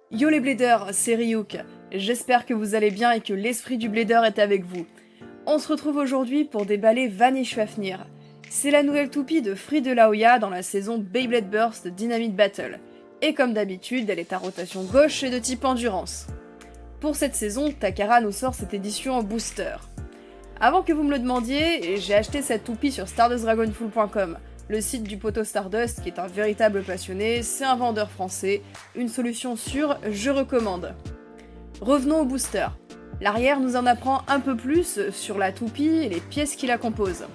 Yo les bladers, c'est Ryuk. J'espère que vous allez bien et que l'esprit du blader est avec vous. On se retrouve aujourd'hui pour déballer Vanish Fafnir. C'est la nouvelle toupie de Free de Laoya dans la saison Beyblade Burst Dynamite Battle. Et comme d'habitude, elle est à rotation gauche et de type endurance. Pour cette saison, Takara nous sort cette édition en booster. Avant que vous me le demandiez, j'ai acheté cette toupie sur stardustdragonful.com, le site du poteau Stardust qui est un véritable passionné, c'est un vendeur français, une solution sûre, je recommande. Revenons au booster. L'arrière nous en apprend un peu plus sur la toupie et les pièces qui la composent.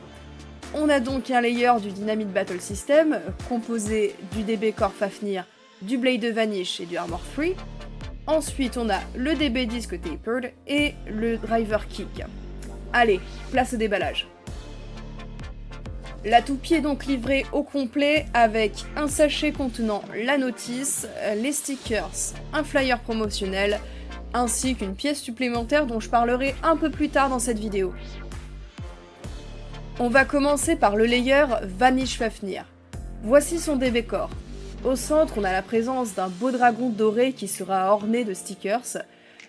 On a donc un layer du Dynamite Battle System, composé du DB Core Fafnir, du Blade Vanish et du Armor 3. Ensuite on a le DB Disc Tapered et le Driver Kick. Allez, place au déballage. La toupie est donc livrée au complet avec un sachet contenant la notice, les stickers, un flyer promotionnel, ainsi qu'une pièce supplémentaire dont je parlerai un peu plus tard dans cette vidéo. On va commencer par le layer Vanish Fafnir. Voici son DB Core. Au centre, on a la présence d'un beau dragon doré qui sera orné de stickers.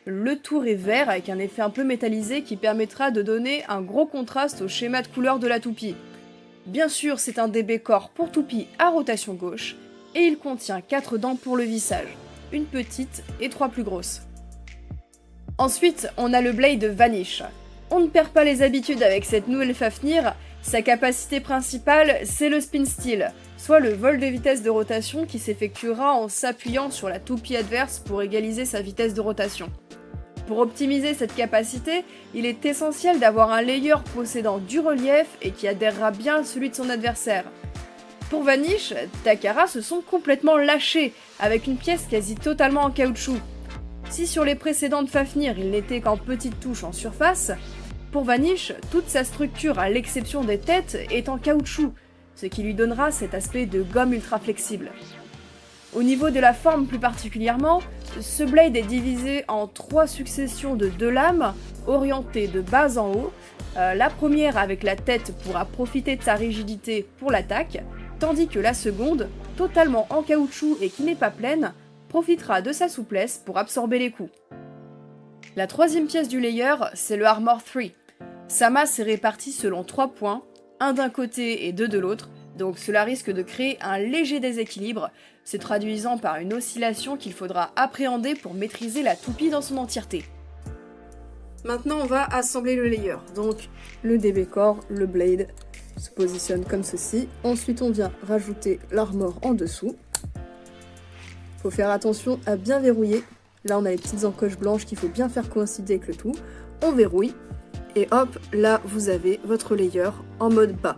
Le tour est vert avec un effet un peu métallisé qui permettra de donner un gros contraste au schéma de couleur de la toupie. Bien sûr, c'est un DB Core pour toupie à rotation gauche, et il contient 4 dents pour le vissage, une petite et 3 plus grosses. Ensuite, on a le Blade Vanish. On ne perd pas les habitudes avec cette nouvelle Fafnir, sa capacité principale, c'est le Spin Steel, soit le vol de vitesse de rotation qui s'effectuera en s'appuyant sur la toupie adverse pour égaliser sa vitesse de rotation. Pour optimiser cette capacité, il est essentiel d'avoir un layer possédant du relief et qui adhérera bien à celui de son adversaire. Pour Vanish, Takara se sont complètement lâchés, avec une pièce quasi totalement en caoutchouc. Si sur les précédentes Fafnir il n'était qu'en petites touches en surface, pour Vanish, toute sa structure à l'exception des têtes est en caoutchouc, ce qui lui donnera cet aspect de gomme ultra flexible. Au niveau de la forme plus particulièrement, ce blade est divisé en 3 successions de 2 lames, orientées de bas en haut. La première avec la tête pourra profiter de sa rigidité pour l'attaque, tandis que la seconde, totalement en caoutchouc et qui n'est pas pleine, profitera de sa souplesse pour absorber les coups. La troisième pièce du layer, c'est le Armor 3. Sa masse est répartie selon 3 points, un d'un côté et 2 de l'autre, donc cela risque de créer un léger déséquilibre, se traduisant par une oscillation qu'il faudra appréhender pour maîtriser la toupie dans son entièreté. Maintenant on va assembler le layer, donc le DB Core, le Blade se positionne comme ceci, ensuite on vient rajouter l'armor en dessous. Faut faire attention à bien verrouiller, là on a les petites encoches blanches qu'il faut bien faire coïncider avec le tout, on verrouille, et hop, là vous avez votre layer en mode bas.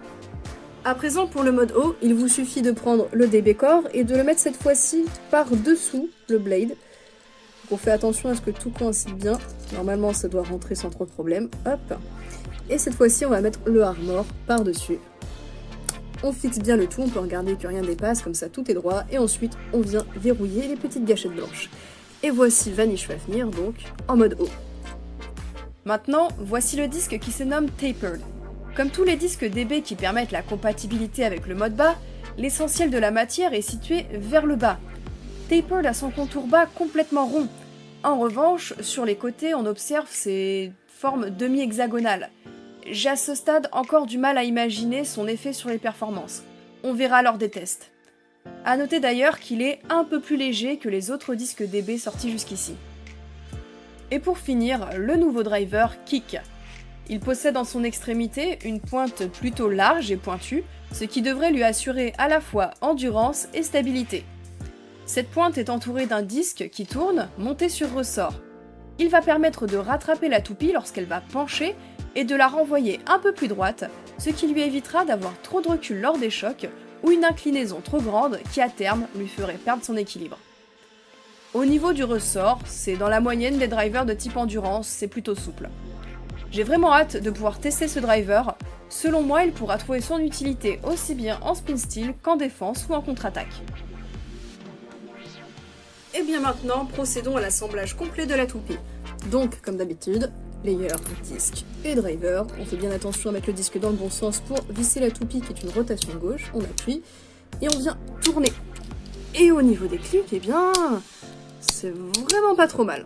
À présent, pour le mode haut, il vous suffit de prendre le DB Core et de le mettre cette fois-ci par-dessous le Blade. Donc on fait attention à ce que tout coïncide bien. Normalement, ça doit rentrer sans trop de problème. Hop. Et cette fois-ci, on va mettre le Armor par-dessus. On fixe bien le tout, on peut regarder que rien dépasse, comme ça tout est droit. Et ensuite, on vient verrouiller les petites gâchettes blanches. Et voici Vanish Fafnir, donc en mode haut. Maintenant, voici le disque qui se nomme Tapered. Comme tous les disques DB qui permettent la compatibilité avec le mode bas, l'essentiel de la matière est situé vers le bas. Tapered a son contour bas complètement rond. En revanche, sur les côtés, on observe ces formes demi-hexagonales. J'ai à ce stade encore du mal à imaginer son effet sur les performances. On verra lors des tests. A noter d'ailleurs qu'il est un peu plus léger que les autres disques DB sortis jusqu'ici. Et pour finir, le nouveau driver Kick. Il possède en son extrémité une pointe plutôt large et pointue, ce qui devrait lui assurer à la fois endurance et stabilité. Cette pointe est entourée d'un disque qui tourne, monté sur ressort. Il va permettre de rattraper la toupie lorsqu'elle va pencher et de la renvoyer un peu plus droite, ce qui lui évitera d'avoir trop de recul lors des chocs ou une inclinaison trop grande qui à terme lui ferait perdre son équilibre. Au niveau du ressort, c'est dans la moyenne des drivers de type endurance, c'est plutôt souple. J'ai vraiment hâte de pouvoir tester ce driver, selon moi il pourra trouver son utilité aussi bien en spin steel qu'en défense ou en contre-attaque. Et bien maintenant, procédons à l'assemblage complet de la toupie. Donc, comme d'habitude, layer, disque et driver, on fait bien attention à mettre le disque dans le bon sens pour visser la toupie qui est une rotation gauche, on appuie et on vient tourner. Et au niveau des clips, eh bien, c'est vraiment pas trop mal.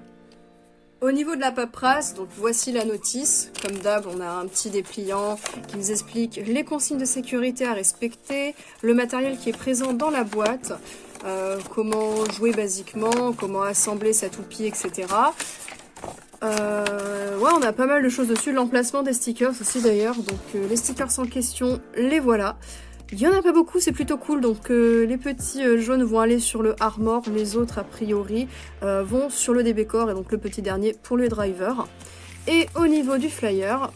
Au niveau de la paperasse, donc voici la notice. Comme d'hab, on a un petit dépliant qui nous explique les consignes de sécurité à respecter, le matériel qui est présent dans la boîte, comment jouer basiquement, comment assembler sa toupie, etc. Ouais, on a pas mal de choses dessus, l'emplacement des stickers aussi d'ailleurs, donc les stickers en question, les voilà. Il y en a pas beaucoup, c'est plutôt cool, donc les petits jaunes vont aller sur le Armor, les autres a priori vont sur le DB Core, et donc le petit dernier pour le driver. Et au niveau du flyer,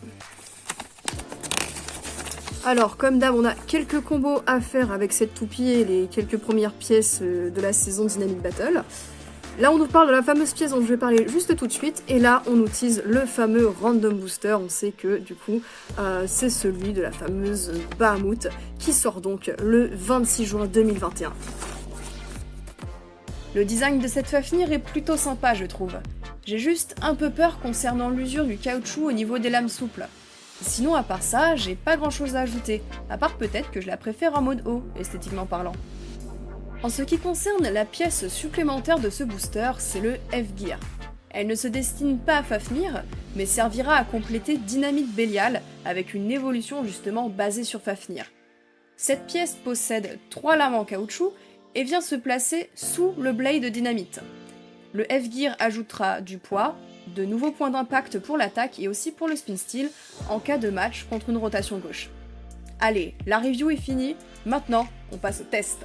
alors comme d'hab on a quelques combos à faire avec cette toupie et les quelques premières pièces de la saison Dynamite Battle. Là, on nous parle de la fameuse pièce dont je vais parler juste tout de suite. Et là, on utilise le fameux Random Booster. On sait que, du coup, c'est celui de la fameuse Bahamut qui sort donc le 26 juin 2021. Le design de cette Fafnir est plutôt sympa, je trouve. J'ai juste un peu peur concernant l'usure du caoutchouc au niveau des lames souples. Sinon, à part ça, j'ai pas grand chose à ajouter. À part peut-être que je la préfère en mode haut, esthétiquement parlant. En ce qui concerne la pièce supplémentaire de ce booster, c'est le F-Gear. Elle ne se destine pas à Fafnir, mais servira à compléter Dynamite Bélial avec une évolution justement basée sur Fafnir. Cette pièce possède 3 lames en caoutchouc et vient se placer sous le blade Dynamite. Le F-Gear ajoutera du poids, de nouveaux points d'impact pour l'attaque et aussi pour le spin steel en cas de match contre une rotation gauche. Allez, la review est finie, maintenant on passe au test.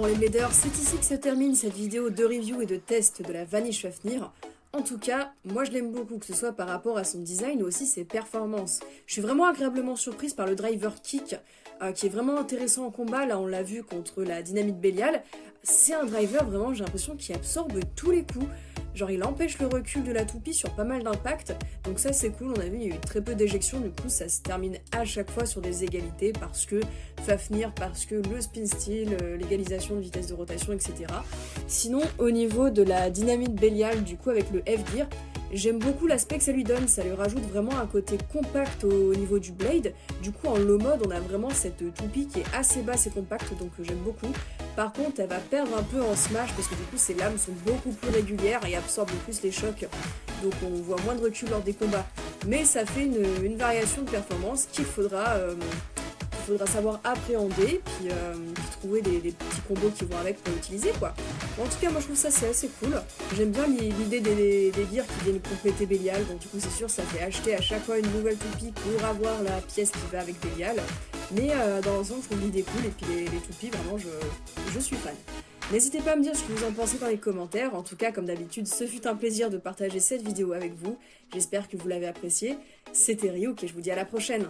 Bon les bladers, c'est ici que se termine cette vidéo de review et de test de la Vanish Fafnir. En tout cas, moi je l'aime beaucoup, que ce soit par rapport à son design ou aussi ses performances. Je suis vraiment agréablement surprise par le driver kick, qui est vraiment intéressant en combat. Là on l'a vu contre la Dynamite Bélial. C'est un driver vraiment, j'ai l'impression, qui absorbe tous les coups. Genre il empêche le recul de la toupie sur pas mal d'impact, donc ça c'est cool. On a vu, il y a eu très peu d'éjections, du coup ça se termine à chaque fois sur des égalités parce que Fafnir, parce que le spin steel, l'égalisation de vitesse de rotation, etc. Sinon au niveau de la Dynamite Bélial, du coup avec le F-Gear, j'aime beaucoup l'aspect que ça lui donne, ça lui rajoute vraiment un côté compact au niveau du blade. Du coup en low mode on a vraiment cette toupie qui est assez basse et compacte, donc j'aime beaucoup. Par contre elle va perdre un peu en smash parce que du coup ses lames sont beaucoup plus régulières et absorbent plus les chocs, donc on voit moins de recul lors des combats. Mais ça fait une variation de performance qu'il faudra savoir appréhender, puis trouver des petits combos qui vont avec pour l'utiliser quoi. En tout cas moi je trouve ça c'est assez cool. J'aime bien l'idée des gears qui viennent compléter Bélial, donc du coup c'est sûr ça fait acheter à chaque fois une nouvelle toupie pour avoir la pièce qui va avec Bélial. Mais dans l'ensemble je trouve l'idée cool, et puis les toupies vraiment je suis fan. N'hésitez pas à me dire ce que vous en pensez dans les commentaires. En tout cas, comme d'habitude, ce fut un plaisir de partager cette vidéo avec vous. J'espère que vous l'avez appréciée. C'était Ryuk et je vous dis à la prochaine.